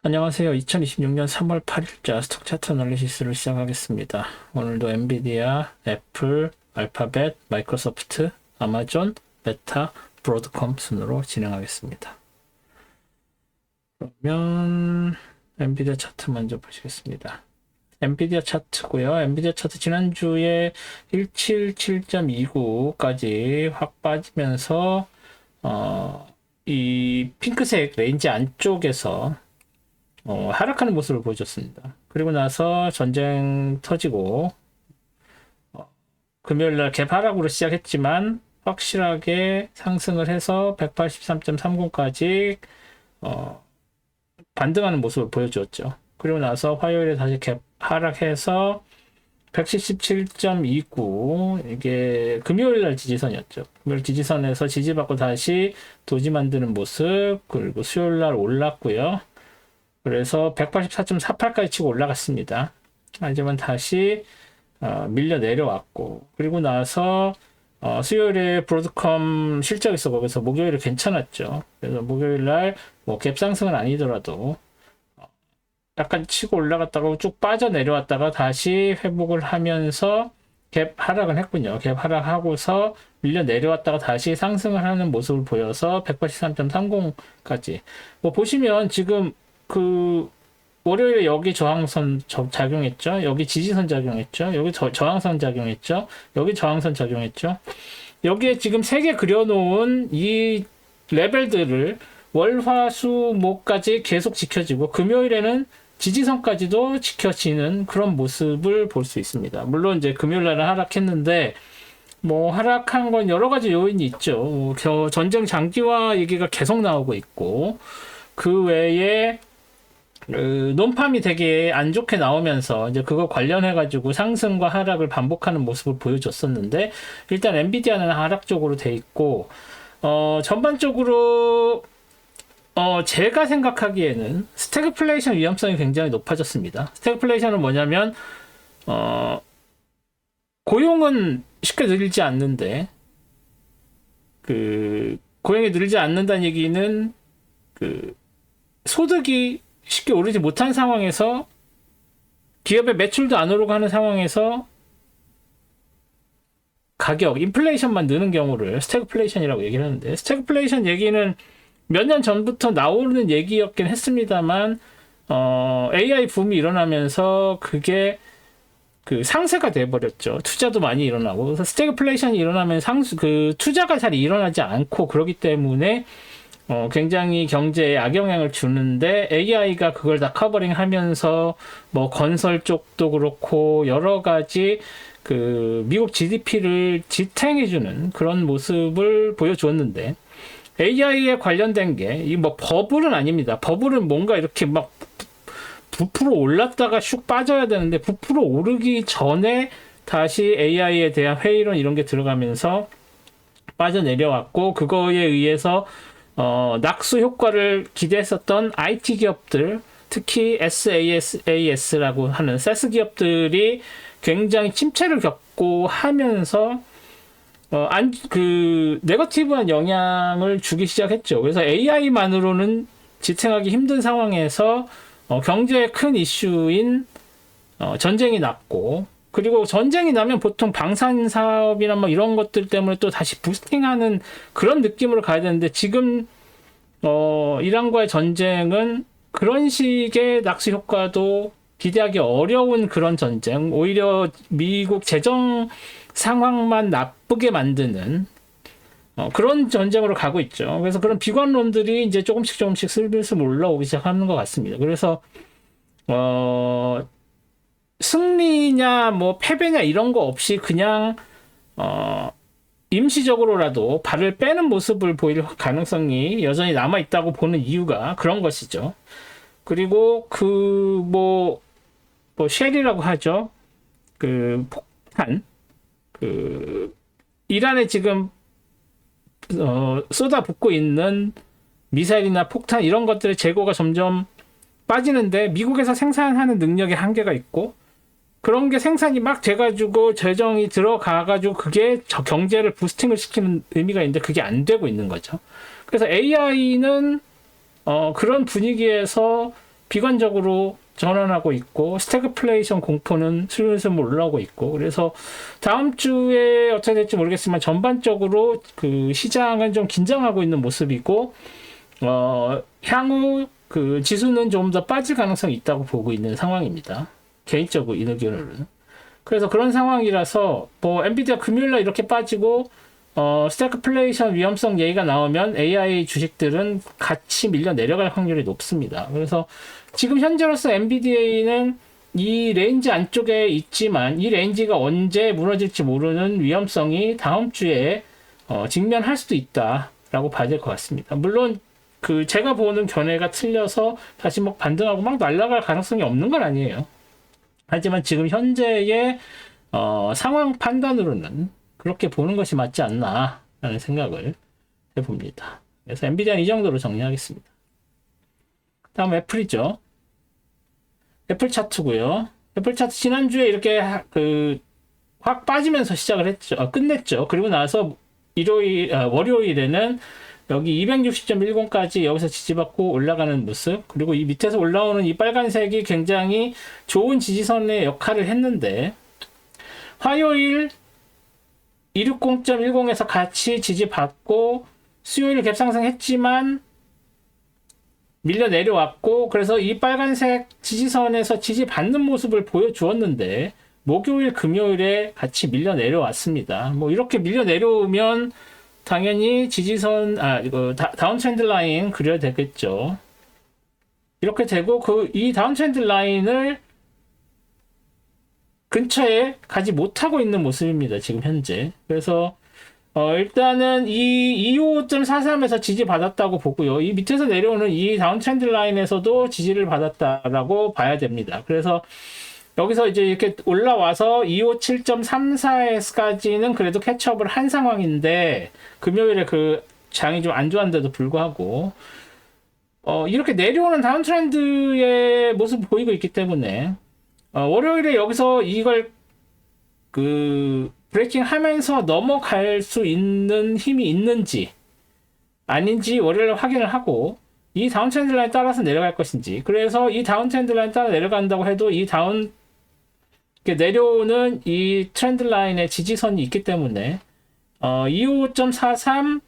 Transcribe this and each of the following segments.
안녕하세요. 2026년 3월 8일자 스톡 차트 애널리시스를 시작하겠습니다. 오늘도 엔비디아, 애플, 알파벳, 마이크로소프트, 아마존, 메타, 브로드컴 순으로 진행하겠습니다. 그러면 엔비디아 차트 먼저 보시겠습니다. 엔비디아 차트고요. 엔비디아 차트 지난주에 177.29까지 확 빠지면서 이 핑크색 레인지 안쪽에서 하락하는 모습을 보여줬습니다. 그리고 나서 전쟁 터지고 금요일날 갭 하락으로 시작했지만 확실하게 상승을 해서 183.30까지 반등하는 모습을 보여주었죠. 그리고 나서 화요일에 다시 갭 하락해서 177.29 이게 금요일날 지지선이었죠. 금요일 지지선에서 지지받고 다시 도지 만드는 모습, 그리고 수요일날 올랐고요. 그래서 184.48까지 치고 올라갔습니다. 하지만 다시 밀려 내려왔고, 그리고 나서 수요일에 브로드컴 실적 있어 거기서 목요일에 괜찮았죠. 그래서 목요일 날뭐 갭 상승은 아니더라도 약간 치고 올라갔다가 쭉 빠져 내려왔다가 다시 회복을 하면서 갭 하락을 했군요. 갭 하락하고서 밀려 내려왔다가 다시 상승을 하는 모습을 보여서 183.30까지. 뭐 보시면 지금 그 월요일에 여기 저항선 작용했죠. 여기 지지선 작용했죠. 여기 저항선 작용했죠. 여기 저항선 작용했죠. 여기에 지금 3개 그려놓은 이 레벨들을 월화수목까지 계속 지켜지고 금요일에는 지지선까지도 지켜지는 그런 모습을 볼 수 있습니다. 물론 이제 금요일날은 하락했는데 뭐 하락한 건 여러 가지 요인이 있죠. 전쟁 장기화 얘기가 계속 나오고 있고 그 외에 논팜이 되게 안 좋게 나오면서 이제 그거 관련해 가지고 상승과 하락을 반복하는 모습을 보여줬었는데 일단 엔비디아는 하락 쪽으로 돼 있고 전반적으로 제가 생각하기에는 스태그플레이션 위험성이 굉장히 높아졌습니다. 스태그플레이션은 뭐냐면 고용은 쉽게 늘지 않는데 그 고용이 늘지 않는다는 얘기는 그 소득이 쉽게 오르지 못한 상황에서 기업의 매출도 안 오르고 하는 상황에서 가격, 인플레이션만 느는 경우를 스태그플레이션이라고 얘기를 하는데 스태그플레이션 얘기는 몇 년 전부터 나오는 얘기였긴 했습니다만 AI 붐이 일어나면서 그게 그 상세가 돼버렸죠. 투자도 많이 일어나고 그래서 스태그플레이션이 일어나면 그 투자가 잘 일어나지 않고 그러기 때문에 굉장히 경제에 악영향을 주는데 AI가 그걸 다 커버링 하면서 뭐 건설 쪽도 그렇고 여러 가지 그 미국 GDP를 지탱해주는 그런 모습을 보여주었는데 AI에 관련된 게 이 뭐 버블은 아닙니다. 버블은 뭔가 이렇게 막 부풀어 올랐다가 슉 빠져야 되는데 부풀어 오르기 전에 다시 AI에 대한 회의론 이런 게 들어가면서 빠져내려왔고 그거에 의해서 낙수 효과를 기대했었던 IT 기업들, 특히 SaaS라고 하는 SaaS 기업들이 굉장히 침체를 겪고 하면서 네거티브한 영향을 주기 시작했죠. 그래서 AI만으로는 지탱하기 힘든 상황에서 경제의 큰 이슈인 전쟁이 났고 그리고 전쟁이 나면 보통 방산 사업이나 뭐 이런 것들 때문에 또 다시 부스팅하는 그런 느낌으로 가야 되는데 지금 이란과의 전쟁은 그런 식의 낙수 효과도 기대하기 어려운 그런 전쟁, 오히려 미국 재정 상황만 나쁘게 만드는 그런 전쟁으로 가고 있죠. 그래서 그런 비관론들이 이제 조금씩 슬슬 올라오기 시작하는 것 같습니다. 그래서 승리냐 뭐 패배냐 이런 거 없이 그냥 임시적으로라도 발을 빼는 모습을 보일 가능성이 여전히 남아 있다고 보는 이유가 그런 것이죠. 그리고 뭐 쉘이라고 하죠. 그 폭탄 이란에 지금 쏟아붓고 있는 미사일이나 폭탄 이런 것들의 재고가 점점 빠지는데 미국에서 생산하는 능력에 한계가 있고 그런 게 생산이 막 돼가지고 재정이 들어가가지고 그게 경제를 부스팅을 시키는 의미가 있는데 그게 안 되고 있는 거죠. 그래서 AI는 그런 분위기에서 비관적으로 전환하고 있고 스태그플레이션 공포는 슬슬 올라오고 있고 그래서 다음 주에 어떻게 될지 모르겠지만 전반적으로 그 시장은 좀 긴장하고 있는 모습이고 향후 그 지수는 좀 더 빠질 가능성이 있다고 보고 있는 상황입니다. 개인적으로 이 의견으로는. 그래서 그런 상황이라서 뭐 엔비디아 금요일날 이렇게 빠지고 스태그플레이션 위험성 얘기가 나오면 AI 주식들은 같이 밀려 내려갈 확률이 높습니다. 그래서 지금 현재로서 엔비디아는 이 레인지 안쪽에 있지만 이 레인지가 언제 무너질지 모르는 위험성이 다음 주에 직면할 수도 있다라고 봐야 될 것 같습니다. 물론 그 제가 보는 견해가 틀려서 다시 막 반등하고 막 날아갈 가능성이 없는 건 아니에요. 하지만 지금 현재의 상황 판단으로는 그렇게 보는 것이 맞지 않나라는 생각을 해봅니다. 그래서 엔비디아는 이 정도로 정리하겠습니다. 다음 애플이죠. 애플 차트고요. 애플 차트 지난주에 이렇게 확 빠지면서 시작을 했죠. 끝냈죠. 그리고 나서 월요일에는 여기 260.10까지 여기서 지지받고 올라가는 모습, 그리고 이 밑에서 올라오는 이 빨간색이 굉장히 좋은 지지선의 역할을 했는데 화요일 260.10에서 같이 지지받고 수요일 갭상승했지만 밀려 내려왔고 그래서 이 빨간색 지지선에서 지지받는 모습을 보여주었는데 목요일 금요일에 같이 밀려 내려왔습니다. 뭐 이렇게 밀려 내려오면 당연히 지지선 다운 트렌드 라인 그려야 되겠죠. 이렇게 되고 이 다운 트렌드 라인을 근처에 가지 못하고 있는 모습입니다. 지금 현재. 그래서 일단은 이 25.43에서 지지받았다고 보고요. 이 밑에서 내려오는 이 다운 트렌드 라인에서도 지지를 받았다라고 봐야 됩니다. 그래서 여기서 이제 이렇게 올라와서 257.34까지는 그래도 캐치업을 한 상황인데 금요일에 그 장이 좀 안 좋았는데도 불구하고 이렇게 내려오는 다운 트렌드의 모습을 보이고 있기 때문에 월요일에 여기서 이걸 브레이킹 하면서 넘어갈 수 있는 힘이 있는지 아닌지 월요일에 확인을 하고 이 다운 트렌드 라인 따라서 내려갈 것인지, 그래서 이 다운 트렌드 라인 따라 내려간다고 해도 이 내려오는 이 트렌드 라인의 지지선이 있기 때문에 25.43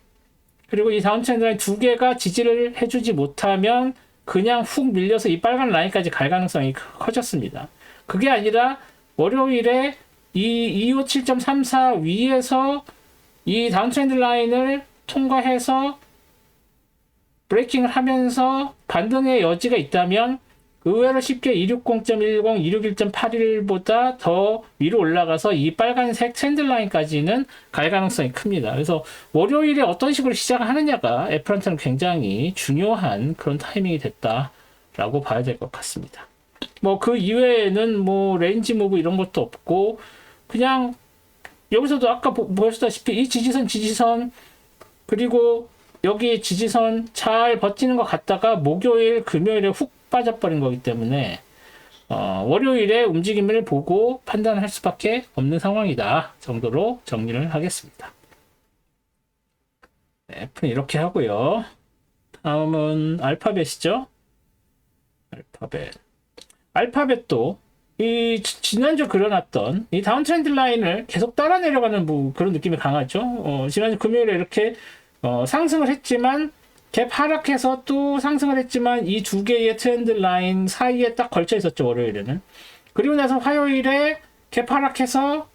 그리고 이 다운 트렌드 라인 두 개가 지지를 해주지 못하면 그냥 훅 밀려서 이 빨간 라인까지 갈 가능성이 커졌습니다. 그게 아니라 월요일에 이 257.34 위에서 이 다운 트렌드 라인을 통과해서 브레이킹을 하면서 반등의 여지가 있다면 의외로 쉽게 260.10, 261.81보다 더 위로 올라가서 이 빨간색 트렌드 라인까지는 갈 가능성이 큽니다. 그래서 월요일에 어떤 식으로 시작을 하느냐가 애플한테는 굉장히 중요한 그런 타이밍이 됐다라고 봐야 될 것 같습니다. 뭐 그 이외에는 뭐 레인지 무브 이런 것도 없고 그냥 여기서도 아까 보셨다시피 이 지지선 그리고 여기 지지선 잘 버티는 것 같다가 목요일 금요일에 훅 빠져버린 거기 때문에 월요일에 움직임을 보고 판단할 수밖에 없는 상황이다 정도로 정리를 하겠습니다. 네, 애플은 이렇게 하고요. 다음은 알파벳이죠. 알파벳도 이 지난주 그려놨던 이 다운 트렌드 라인을 계속 따라 내려가는 그런 느낌이 강하죠. 지난주 금요일에 이렇게 상승을 했지만 갭 하락해서 또 상승을 했지만 이 두 개의 트렌드 라인 사이에 딱 걸쳐 있었죠, 월요일에는. 그리고 나서 화요일에 갭 하락해서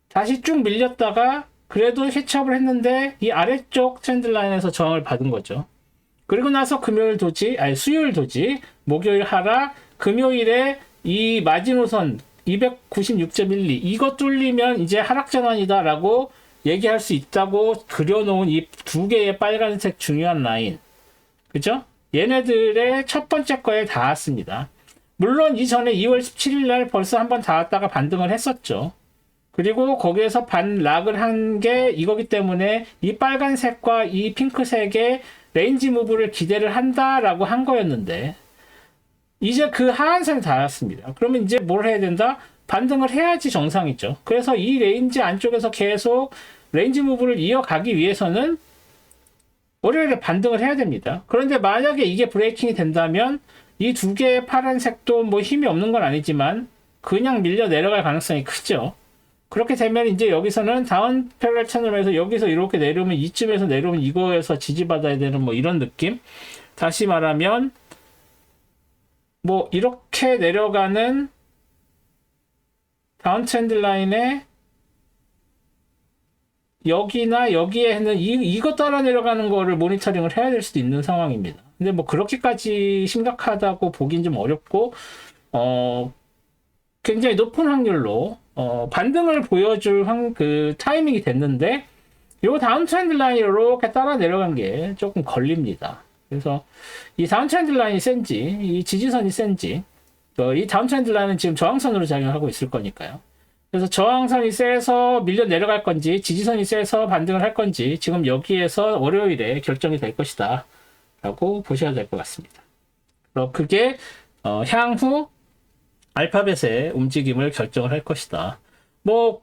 다시 쭉 밀렸다가 그래도 캐치업을 했는데 이 아래쪽 트렌드 라인에서 저항을 받은 거죠. 그리고 나서 수요일 도지, 목요일 하락, 금요일에 이 마지노선 296.12 이거 뚫리면 이제 하락 전환이다라고 얘기할 수 있다고 그려놓은 이 두 개의 빨간색 중요한 라인, 그죠? 얘네들의 첫 번째 거에 닿았습니다. 물론 이전에 2월 17일 날 벌써 한번 닿았다가 반등을 했었죠. 그리고 거기에서 반락을 한 게 이거기 때문에 이 빨간색과 이 핑크색의 레인지 무브를 기대를 한다라고 한 거였는데 이제 그 하한선에 닿았습니다. 그러면 이제 뭘 해야 된다? 반등을 해야지 정상이죠. 그래서 이 레인지 안쪽에서 계속 레인지 무브를 이어가기 위해서는 월요일에 반등을 해야 됩니다. 그런데 만약에 이게 브레이킹이 된다면 이 두 개의 파란색도 뭐 힘이 없는 건 아니지만 그냥 밀려 내려갈 가능성이 크죠. 그렇게 되면 이제 여기서는 다운 패러럴 채널에서 여기서 이렇게 내려오면 이쯤에서 내려오면 이거에서 지지받아야 되는 뭐 이런 느낌. 다시 말하면 뭐 이렇게 내려가는 다운 트렌드 라인에 여기나 여기에는 이거 따라 내려가는 거를 모니터링을 해야 될 수도 있는 상황입니다. 근데 뭐 그렇게까지 심각하다고 보긴 좀 어렵고 굉장히 높은 확률로 반등을 보여줄 그 타이밍이 됐는데 요 다운 트렌드 라인이 이렇게 따라 내려간 게 조금 걸립니다. 그래서 이 다운 트렌드 라인이 센지 이 지지선이 센지 이 다운 트렌드 라인은 지금 저항선으로 작용하고 있을 거니까요. 그래서 저항선이 세서 밀려 내려갈 건지 지지선이 세서 반등을 할 건지 지금 여기에서 월요일에 결정이 될 것이다 라고 보셔야 될 것 같습니다. 그게 향후 알파벳의 움직임을 결정을 할 것이다. 뭐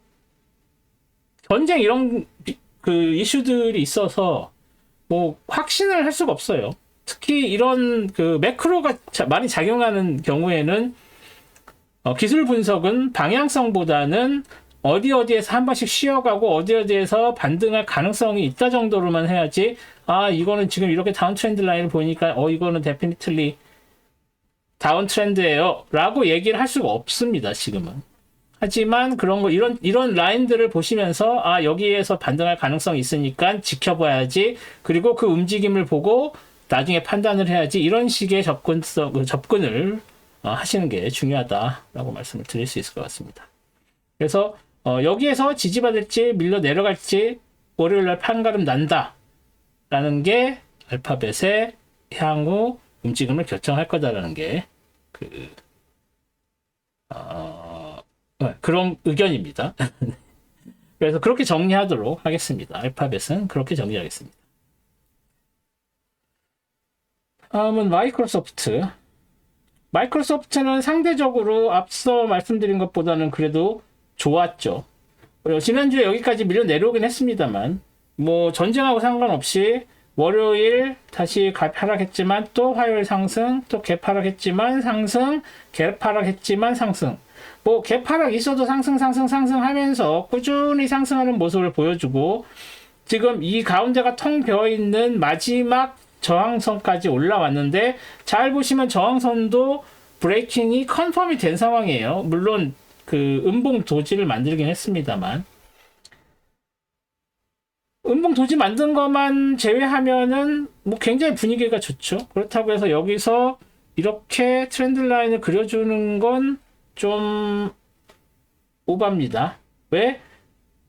전쟁 이런 그 이슈들이 있어서 뭐 확신을 할 수가 없어요. 특히 이런 그 매크로가 많이 작용하는 경우에는 기술 분석은 방향성보다는 어디에서 한 번씩 쉬어가고 어디에서 반등할 가능성이 있다 정도로만 해야지 이거는 지금 이렇게 다운 트렌드 라인을 보니까 이거는 데피니틀리 다운 트렌드예요 라고 얘기를 할 수가 없습니다 지금은. 하지만 그런 거 이런 라인들을 보시면서 여기에서 반등할 가능성이 있으니까 지켜봐야지, 그리고 그 움직임을 보고 나중에 판단을 해야지, 이런 식의 접근을 하시는 게 중요하다라고 말씀을 드릴 수 있을 것 같습니다. 그래서 여기에서 지지받을지 밀려 내려갈지 월요일날 판가름 난다라는 게 알파벳의 향후 움직임을 결정할 거다라는 게 그런 의견입니다. 그래서 그렇게 정리하도록 하겠습니다. 알파벳은 그렇게 정리하겠습니다. 다음은 마이크로소프트. 마이크로소프트는 상대적으로 앞서 말씀드린 것보다는 그래도 좋았죠. 지난주에 여기까지 밀려 내려오긴 했습니다만, 뭐 전쟁하고 상관없이 월요일 다시 하락했지만 또 화요일 상승, 또 개파락했지만 상승, 개파락했지만 상승. 뭐 개파락 있어도 상승 하면서 꾸준히 상승하는 모습을 보여주고, 지금 이 가운데가 텅 비어 있는 마지막 저항선까지 올라왔는데, 잘 보시면 저항선도 브레이킹이 컨펌이 된 상황이에요. 물론 그 음봉 도지를 만들긴 했습니다만, 음봉 도지 만든 것만 제외하면은 뭐 굉장히 분위기가 좋죠. 그렇다고 해서 여기서 이렇게 트렌드 라인을 그려주는 건 좀 오바입니다. 왜?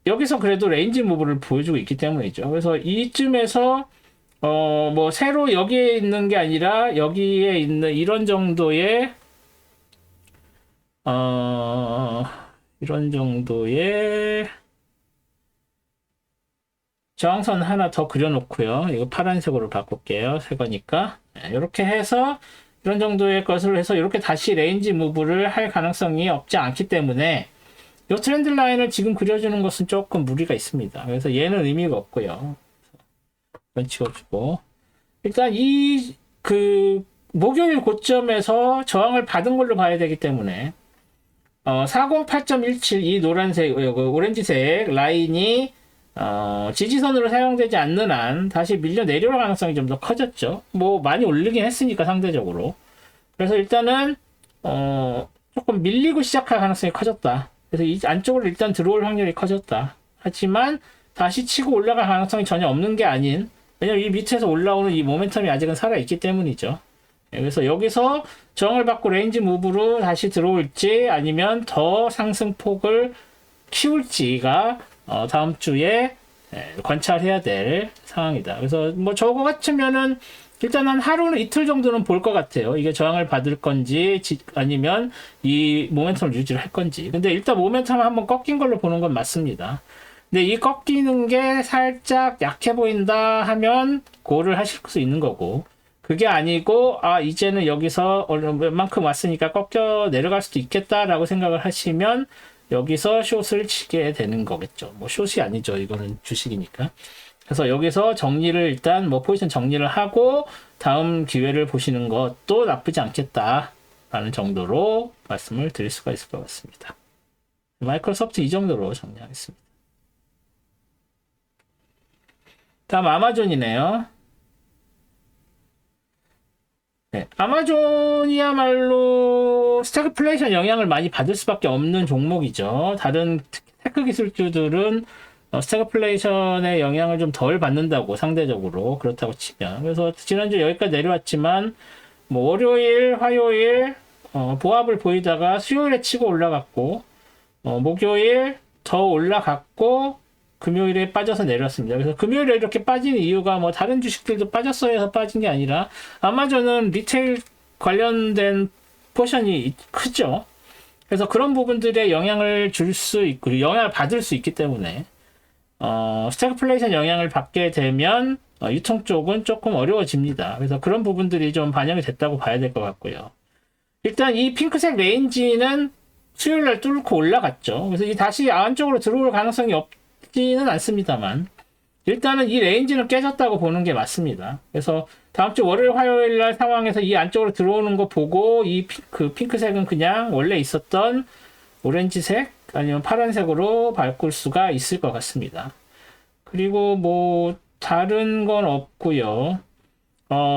여기서 그래도 레인지 무브를 보여주고 있기 때문이죠. 그래서 이쯤에서 뭐 새로 여기에 있는 게 아니라 여기에 있는 이런 정도의 저항선 하나 더 그려놓고요. 이거 파란색으로 바꿀게요. 새 거니까. 이렇게 해서 이런 정도의 것을 해서 이렇게 다시 레인지 무브를 할 가능성이 없지 않기 때문에 이 트렌드 라인을 지금 그려주는 것은 조금 무리가 있습니다. 그래서 얘는 의미가 없고요. 이건 지워주고, 일단 목요일 고점에서 저항을 받은 걸로 봐야 되기 때문에 408.17 이 노란색, 오렌지색 라인이 지지선으로 사용되지 않는 한 다시 밀려 내려올 가능성이 좀 더 커졌죠. 뭐 많이 올리긴 했으니까 상대적으로. 그래서 일단은 조금 밀리고 시작할 가능성이 커졌다. 그래서 이 안쪽으로 일단 들어올 확률이 커졌다. 하지만 다시 치고 올라갈 가능성이 전혀 없는 게 아닌, 왜냐면 이 밑에서 올라오는 이 모멘텀이 아직은 살아있기 때문이죠. 그래서 여기서 저항을 받고 레인지 무브로 다시 들어올지 아니면 더 상승폭을 키울지가 다음 주에 관찰해야 될 상황이다. 그래서 뭐 저거 같으면은 일단 한 하루는 이틀 정도는 볼 것 같아요. 이게 저항을 받을 건지 아니면 이 모멘텀을 유지를 할 건지. 근데 일단 모멘텀을 한번 꺾인 걸로 보는 건 맞습니다. 근데 이 꺾이는 게 살짝 약해 보인다 하면 고를 하실 수 있는 거고, 그게 아니고 이제는 여기서 웬만큼 왔으니까 꺾여 내려갈 수도 있겠다라고 생각을 하시면 여기서 숏을 치게 되는 거겠죠. 뭐 숏이 아니죠. 이거는 주식이니까. 그래서 여기서 정리를 일단 뭐 포지션 정리를 하고 다음 기회를 보시는 것도 나쁘지 않겠다라는 정도로 말씀을 드릴 수가 있을 것 같습니다. 마이크로소프트 이 정도로 정리하겠습니다. 다음 아마존이네요. 네, 아마존이야말로 스태그플레이션 영향을 많이 받을 수밖에 없는 종목이죠. 다른 테크 기술주들은 스태그플레이션의 영향을 좀 덜 받는다고, 상대적으로 그렇다고 치면. 그래서 지난주 여기까지 내려왔지만 뭐 월요일, 화요일 보합을 보이다가 수요일에 치고 올라갔고, 목요일 더 올라갔고, 금요일에 빠져서 내렸습니다. 그래서 금요일에 이렇게 빠진 이유가 뭐 다른 주식들도 빠졌어야 해서 빠진 게 아니라 아마존은 리테일 관련된 포션이 크죠. 그래서 그런 부분들에 영향을 줄 수 있고 영향을 받을 수 있기 때문에 스태그플레이션 영향을 받게 되면 유통 쪽은 조금 어려워집니다. 그래서 그런 부분들이 좀 반영이 됐다고 봐야 될 것 같고요. 일단 이 핑크색 레인지는 수요일날 뚫고 올라갔죠. 그래서 이 다시 안쪽으로 들어올 가능성이 없지는 않습니다만 일단은 이 레인지는 깨졌다고 보는 게 맞습니다. 그래서 다음 주 월요일, 화요일 날 상황에서 이 안쪽으로 들어오는 거 보고 이 핑크색은 그냥 원래 있었던 오렌지색 아니면 파란색으로 바꿀 수가 있을 것 같습니다. 그리고 뭐 다른 건 없고요.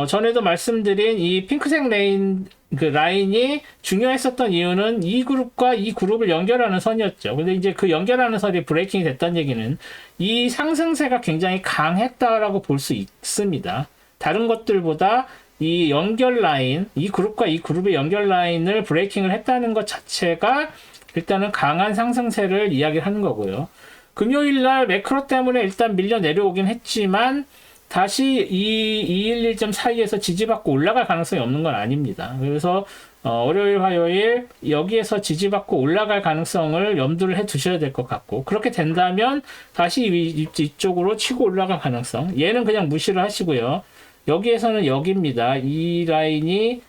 전에도 말씀드린 이 핑크색 라인이 중요했었던 이유는 이 그룹과 이 그룹을 연결하는 선이었죠. 근데 이제 그 연결하는 선이 브레이킹이 됐다는 얘기는 이 상승세가 굉장히 강했다라고 볼 수 있습니다. 다른 것들보다 이 연결 라인, 이 그룹과 이 그룹의 연결 라인을 브레이킹을 했다는 것 자체가 일단은 강한 상승세를 이야기하는 거고요. 금요일 날 매크로 때문에 일단 밀려 내려오긴 했지만 다시 이 211점 사이에서 지지받고 올라갈 가능성이 없는 건 아닙니다. 그래서 월요일, 화요일 여기에서 지지받고 올라갈 가능성을 염두를 해 두셔야 될 것 같고 그렇게 된다면 다시 이쪽으로 치고 올라갈 가능성 얘는 그냥 무시를 하시고요. 여기에서는 여기입니다. 이 라인이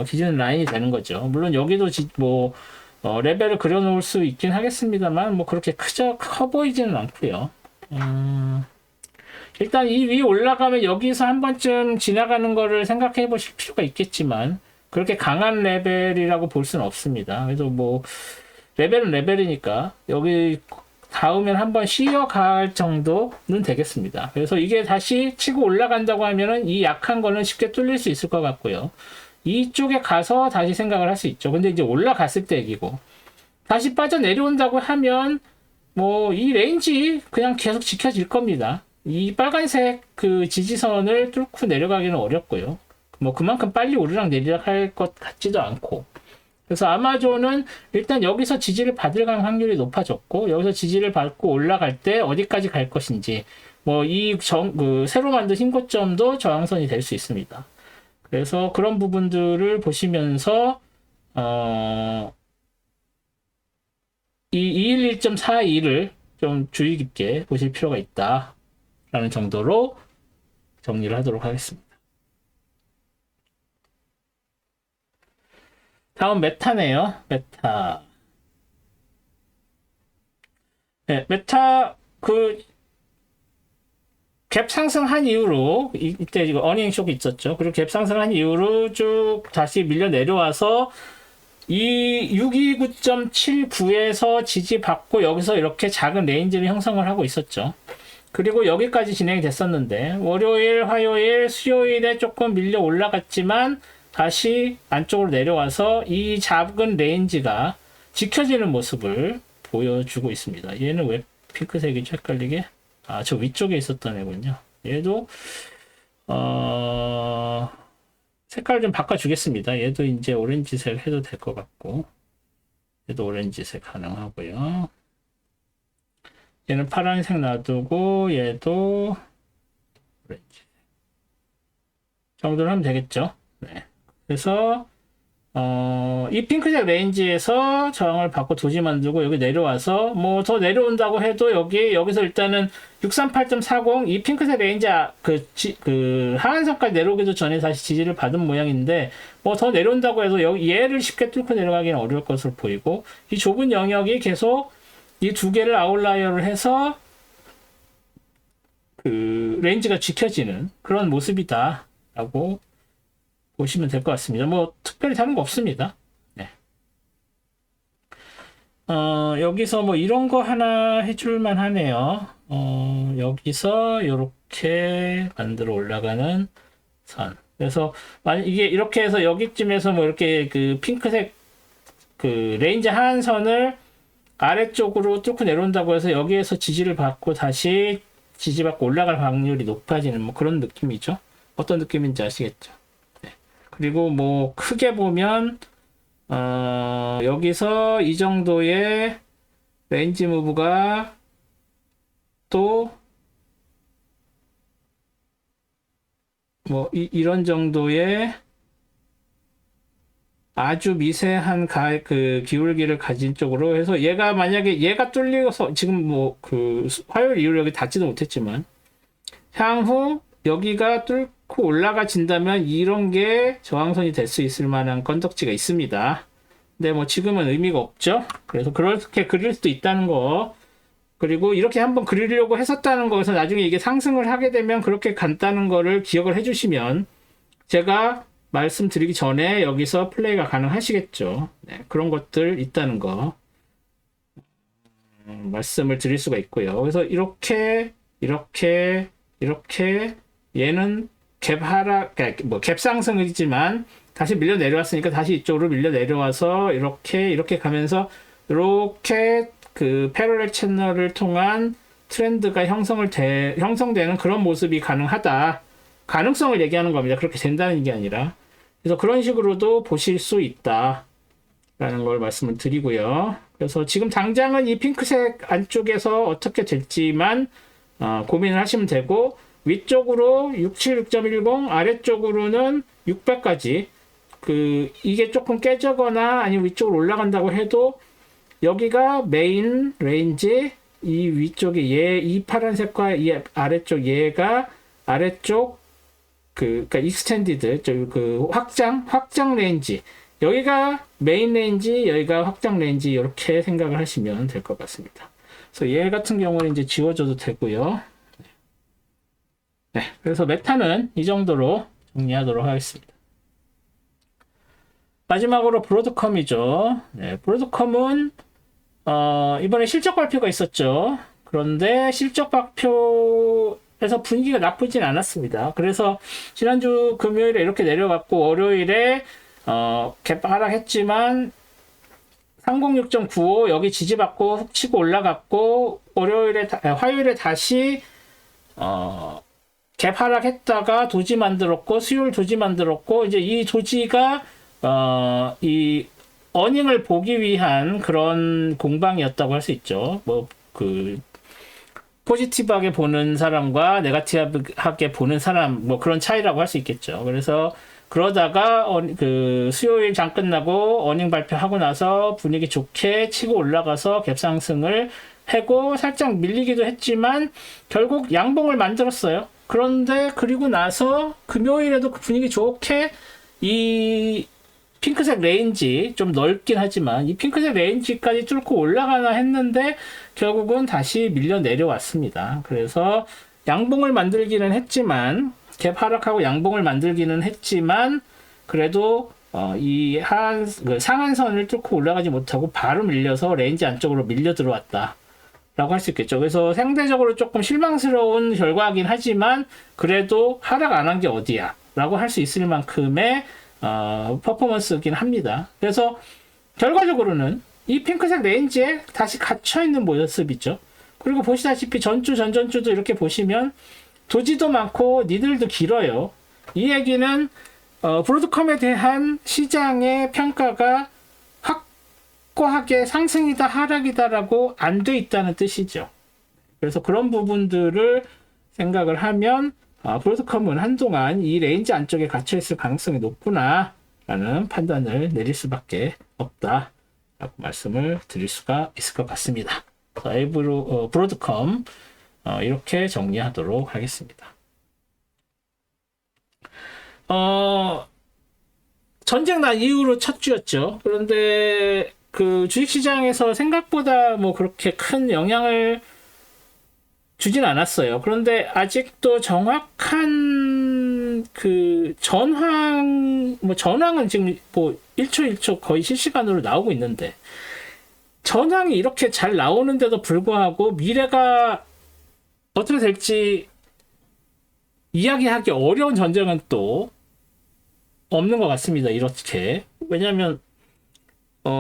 기준 라인이 되는 거죠. 물론 여기도 레벨을 그려놓을 수 있긴 하겠습니다만 뭐 그렇게 커 보이지는 않고요. 일단 이 위에 올라가면 여기서 한 번쯤 지나가는 거를 생각해 보실 필요가 있겠지만 그렇게 강한 레벨이라고 볼 수는 없습니다. 그래서 뭐 레벨은 레벨이니까 여기 닿으면 한번 쉬어갈 정도는 되겠습니다. 그래서 이게 다시 치고 올라간다고 하면은 이 약한 거는 쉽게 뚫릴 수 있을 것 같고요. 이쪽에 가서 다시 생각을 할 수 있죠. 근데 이제 올라갔을 때 얘기고 다시 빠져 내려온다고 하면 뭐 이 레인지 그냥 계속 지켜질 겁니다. 이 빨간색 그 지지선을 뚫고 내려가기는 어렵고요. 뭐 그만큼 빨리 오르락 내리락 할 것 같지도 않고. 그래서 아마존은 일단 여기서 지지를 받을 확률이 높아졌고 여기서 지지를 받고 올라갈 때 어디까지 갈 것인지 뭐 새로 만든 신고점도 저항선이 될 수 있습니다. 그래서 그런 부분들을 보시면서 이 211.42를 좀 주의 깊게 보실 필요가 있다라는 정도로 정리를 하도록 하겠습니다. 다음 메타네요. 메타. 네, 메타 갭 상승한 이후로 이때 이거 어닝 쇼크 있었죠. 그리고 갭 상승한 이후로 쭉 다시 밀려 내려와서 이 629.79에서 지지받고 여기서 이렇게 작은 레인지를 형성을 하고 있었죠. 그리고 여기까지 진행이 됐었는데 월요일, 화요일, 수요일에 조금 밀려 올라갔지만 다시 안쪽으로 내려와서 이 작은 레인지가 지켜지는 모습을 보여주고 있습니다. 얘는 왜 핑크색이죠? 헷갈리게? 저 위쪽에 있었던 애군요. 얘도 색깔 좀 바꿔주겠습니다. 얘도 이제 오렌지색 해도 될 것 같고 얘도 오렌지색 가능하고요. 얘는 파란색 놔두고 얘도 오렌지 정도로 하면 되겠죠. 네. 그래서 이 핑크색 레인지에서 저항을 받고 도지 만들고 여기 내려와서 뭐 더 내려온다고 해도 여기서 일단은 638.40 이 핑크색 레인지 하한선까지 내려오기도 전에 다시 지지를 받은 모양인데 뭐 더 내려온다고 해도 얘를 쉽게 뚫고 내려가기는 어려울 것으로 보이고 이 좁은 영역이 계속 이 두 개를 아웃라이어를 해서 그 레인지가 지켜지는 그런 모습이다라고 보시면 될 것 같습니다. 뭐 특별히 다른 거 없습니다. 네. 여기서 뭐 이런 거 하나 해줄만 하네요. 여기서 이렇게 만들어 올라가는 선. 그래서 만약 이게 이렇게 해서 여기쯤에서 뭐 이렇게 그 핑크색 그 레인지 하한 선을 아래쪽으로 뚫고 내려온다고 해서 여기에서 지지를 받고 다시 지지받고 올라갈 확률이 높아지는 뭐 그런 느낌이죠. 어떤 느낌인지 아시겠죠? 네. 그리고 뭐 크게 보면 여기서 이 정도의 레인지 무브가 또 뭐 이런 정도의 아주 미세한 그 기울기를 가진 쪽으로 해서 얘가 만약에 얘가 뚫려서 지금 뭐 그 화요일 이후로 여기 닿지도 못했지만 향후 여기가 뚫고 올라가진다면 이런 게 저항선이 될 수 있을 만한 건덕지가 있습니다. 근데 뭐 지금은 의미가 없죠. 그래서 그렇게 그릴 수도 있다는 거. 그리고 이렇게 한번 그리려고 했었다는 거에서 나중에 이게 상승을 하게 되면 그렇게 간다는 거를 기억을 해주시면 제가 말씀드리기 전에 여기서 플레이가 가능하시겠죠. 네, 그런 것들 있다는 거 말씀을 드릴 수가 있고요. 그래서 이렇게 얘는 갭 하락, 뭐 갭 상승이지만 다시 밀려 내려왔으니까 다시 이쪽으로 밀려 내려와서 이렇게 가면서 이렇게 그 패러렐 채널을 통한 트렌드가 형성되는 그런 모습이 가능하다. 가능성을 얘기하는 겁니다. 그렇게 된다는 게 아니라. 그래서 그런 식으로도 보실 수 있다. 라는 걸 말씀을 드리고요. 그래서 지금 당장은 이 핑크색 안쪽에서 어떻게 될지만 고민을 하시면 되고, 위쪽으로 676.10, 아래쪽으로는 600까지 이게 조금 깨지거나 아니면 위쪽으로 올라간다고 해도 여기가 메인 레인지, 이 위쪽에 이 파란색과 이 아래쪽 얘가 아래쪽 그러니까 익스텐디드 그 확장 레인지, 여기가 메인 레인지, 여기가 확장 레인지, 이렇게 생각을 하시면 될 것 같습니다. 그래서 얘 같은 경우는 이제 지워줘도 되고요. 네, 그래서 메타는 이 정도로 정리하도록 하겠습니다. 마지막으로 브로드컴이죠. 네, 브로드컴은 이번에 실적 발표가 있었죠. 그런데 실적 발표에서 분위기가 나쁘진 않았습니다. 그래서 지난주 금요일에 이렇게 내려갔고 월요일에 갭 하락했지만 306.95 여기 지지받고 훅 치고 올라갔고 화요일에 다시 갭 하락했다가 도지 만들었고 수요일 도지 만들었고 이제 이 도지가 이 어닝을 보기 위한 그런 공방이었다고 할 수 있죠. 뭐 포지티브하게 보는 사람과 네거티브하게 보는 사람 뭐 그런 차이라고 할 수 있겠죠. 그래서 그러다가 그 수요일 장 끝나고 어닝 발표하고 나서 분위기 좋게 치고 올라가서 갭 상승을 하고 살짝 밀리기도 했지만 결국 양봉을 만들었어요. 그런데 그리고 나서 금요일에도 그 분위기 좋게 이 핑크색 레인지 좀 넓긴 하지만 이 핑크색 레인지까지 뚫고 올라가나 했는데 결국은 다시 밀려 내려왔습니다. 그래서 양봉을 만들기는 했지만 갭 하락하고 양봉을 만들기는 했지만 그래도 이 상한선을 뚫고 올라가지 못하고 바로 밀려서 레인지 안쪽으로 밀려 들어왔다 라고 할 수 있겠죠. 그래서 상대적으로 조금 실망스러운 결과이긴 하지만 그래도 하락 안 한 게 어디야 라고 할 수 있을 만큼의 퍼포먼스긴 합니다. 그래서 결과적으로는 이 핑크색 레인지에 다시 갇혀있는 모습이죠. 그리고 보시다시피 전전주도 이렇게 보시면 도지도 많고 니들도 길어요. 이 얘기는 브로드컴에 대한 시장의 평가가 확고하게 상승이다 하락이다라고 안 돼 있다는 뜻이죠. 그래서 그런 부분들을 생각을 하면 브로드컴은 한동안 이 레인지 안쪽에 갇혀있을 가능성이 높구나 라는 판단을 내릴 수밖에 없다 라고 말씀을 드릴 수가 있을 것 같습니다. 브로드컴 이렇게 정리하도록 하겠습니다. 전쟁 난 이후로 첫 주였죠. 그런데 그 주식시장에서 생각보다 뭐 그렇게 큰 영향을 주진 않았어요. 그런데 아직도 정확한 그 전황은 지금 뭐 1초 1초 거의 실시간으로 나오고 있는데, 전황이 이렇게 잘 나오는데도 불구하고 미래가 어떻게 될지 이야기하기 어려운 전쟁은 또 없는 것 같습니다. 이렇게. 왜냐하면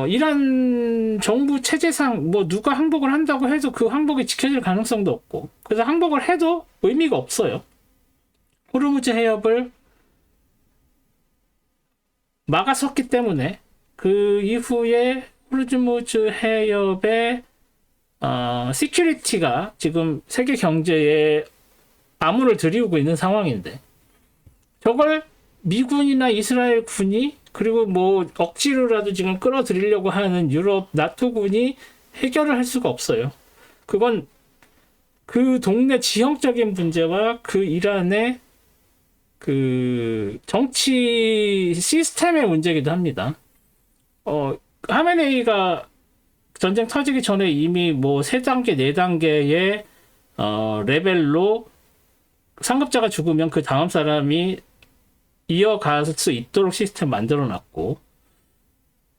이란 정부 체제상 뭐 누가 항복을 한다고 해도 그 항복이 지켜질 가능성도 없고, 그래서 항복을 해도 의미가 없어요. 호르무즈 해협을 막아섰기 때문에 그 이후에 호르무즈 해협의 시큐리티가 지금 세계 경제에 암호를 들이우고 있는 상황인데, 저걸 미군이나 이스라엘 군이 그리고 뭐 억지로라도 지금 끌어들이려고 하는 유럽 나토군이 해결을 할 수가 없어요. 그건 그 동네 지형적인 문제와 그 이란의 그 정치 시스템의 문제이기도 합니다. 하메네이가 전쟁 터지기 전에 이미 뭐 3단계, 4단계의 레벨로 상급자가 죽으면 그 다음 사람이 이어갈 수 있도록 시스템 만들어 놨고,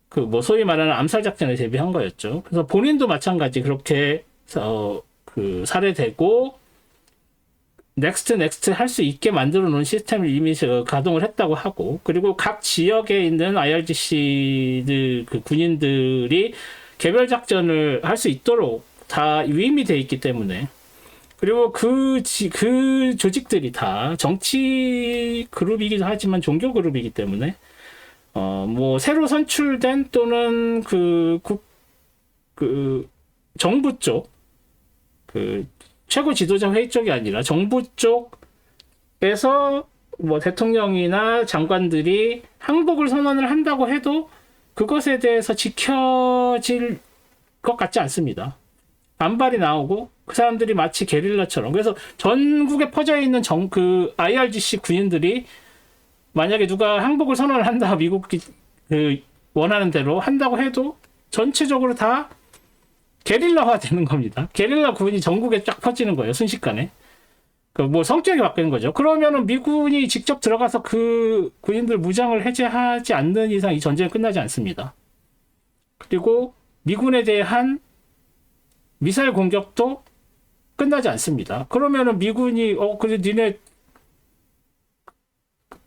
그 뭐 소위 말하는 암살 작전에 대비한 거였죠. 그래서 본인도 마찬가지 그렇게 그 살해되고 넥스트 할 수 있게 만들어 놓은 시스템을 이미 가동을 했다고 하고, 그리고 각 지역에 있는 IRGC들 그 군인들이 개별 작전을 할 수 있도록 다 위임이 돼 있기 때문에, 그리고 그 조직들이 다 정치 그룹이기도 하지만 종교 그룹이기 때문에, 뭐, 새로 선출된 또는 정부 쪽, 최고 지도자 회의 쪽이 아니라 정부 쪽에서 뭐 대통령이나 장관들이 항복을 선언을 한다고 해도 그것에 대해서 지켜질 것 같지 않습니다. 반발이 나오고 그 사람들이 마치 게릴라처럼, 그래서 전국에 퍼져 있는 그 IRGC 군인들이 만약에 누가 항복을 선언을 한다, 미국이 원하는 대로 한다고 해도 전체적으로 다 게릴라화 되는 겁니다. 게릴라 군이 전국에 쫙 퍼지는 거예요, 순식간에. 뭐 성격이 바뀌는 거죠. 그러면은 미군이 직접 들어가서 그 군인들 무장을 해제하지 않는 이상 이 전쟁은 끝나지 않습니다. 그리고 미군에 대한 미사일 공격도 끝나지 않습니다. 그러면은 미군이 그래 니네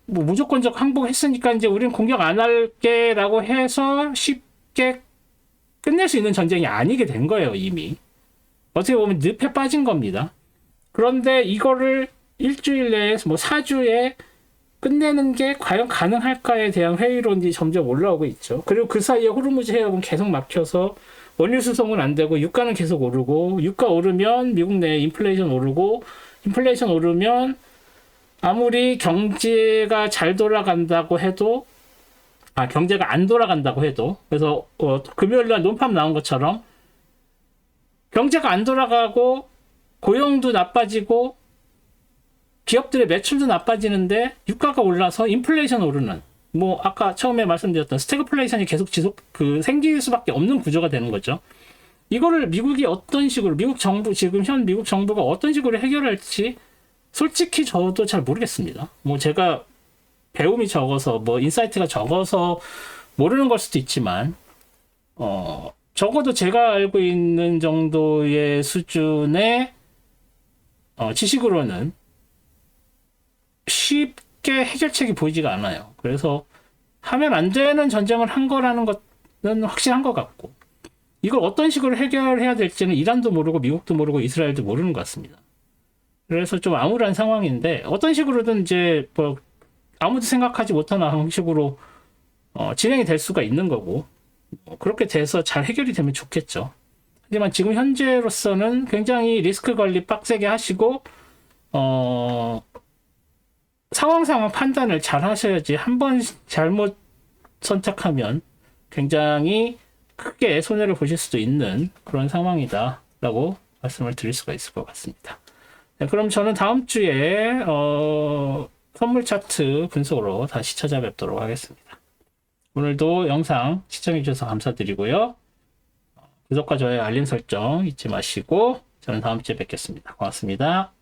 뭐 무조건적 항복했으니까 이제 우리는 공격 안 할게라고 해서 쉽게 끝낼 수 있는 전쟁이 아니게 된 거예요, 이미. 어떻게 보면 늪에 빠진 겁니다. 그런데 이거를 일주일 내에 뭐 4주에 끝내는 게 과연 가능할까에 대한 회의론이 점점 올라오고 있죠. 그리고 그 사이에 호르무즈 해협은 계속 막혀서 원유 수송은 안 되고 유가는 계속 오르고, 유가 오르면 미국 내에 인플레이션 오르고, 인플레이션 오르면 아무리 경제가 잘 돌아간다고 해도, 경제가 안 돌아간다고 해도, 그래서 금요일날 논팝 나온 것처럼 경제가 안 돌아가고 고용도 나빠지고 기업들의 매출도 나빠지는데 유가가 올라서 인플레이션 오르는, 뭐 아까 처음에 말씀드렸던 스태그플레이션이 계속 생길 수밖에 없는 구조가 되는 거죠. 이거를 미국이 어떤 식으로, 미국 정부, 지금 현 미국 정부가 어떤 식으로 해결할지 솔직히 저도 잘 모르겠습니다. 뭐 제가 배움이 적어서, 뭐 인사이트가 적어서 모르는 걸 수도 있지만, 적어도 제가 알고 있는 정도의 수준의 지식으로는 쉽게 해결책이 보이지가 않아요. 그래서 하면 안 되는 전쟁을 한 거라는 것은 확실한 것 같고, 이걸 어떤 식으로 해결해야 될지는 이란도 모르고 미국도 모르고 이스라엘도 모르는 것 같습니다. 그래서 좀 암울한 상황인데, 어떤 식으로든 이제 뭐 아무도 생각하지 못한 방식으로 진행이 될 수가 있는 거고, 그렇게 돼서 잘 해결이 되면 좋겠죠. 하지만 지금 현재로서는 굉장히 리스크 관리 빡세게 하시고, 상황 판단을 잘 하셔야지, 한번 잘못 선택하면 굉장히 크게 손해를 보실 수도 있는 그런 상황이다 라고 말씀을 드릴 수가 있을 것 같습니다. 네, 그럼 저는 다음 주에 선물 차트 분석으로 다시 찾아뵙도록 하겠습니다. 오늘도 영상 시청해 주셔서 감사드리고요. 구독과 좋아요, 알림 설정 잊지 마시고 저는 다음 주에 뵙겠습니다. 고맙습니다.